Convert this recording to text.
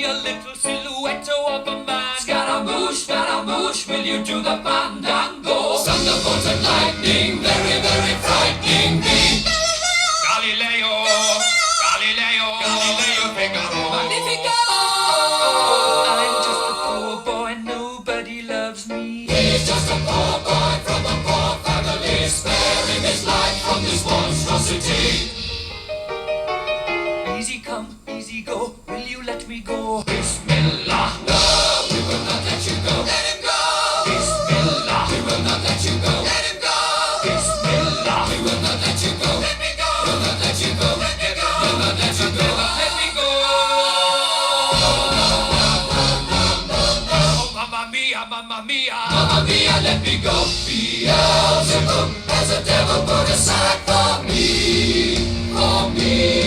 a little silhouette of a man. Scaramouche, will you do the fandango? Thunderbolt and lightning, very, very frightening me. Galileo, Figaro. Magnifico! I'm just a poor boy, nobody loves me. He's just a poor boy from a poor family, sparing his life from this monstrosity. Easy come, easy go, will you let me go? Bismillah. No, we will not let you go. Let him go. Bismillah. We will not let you go. Let him go. Bismillah. We will not let you go. Let me go. We'll not let you go. Let me go. We'll not let you go. Let me go. Oh, mamma mia, mamma mia. Mamma mia, let me go. Beelzebub has a devil put aside for me. For me.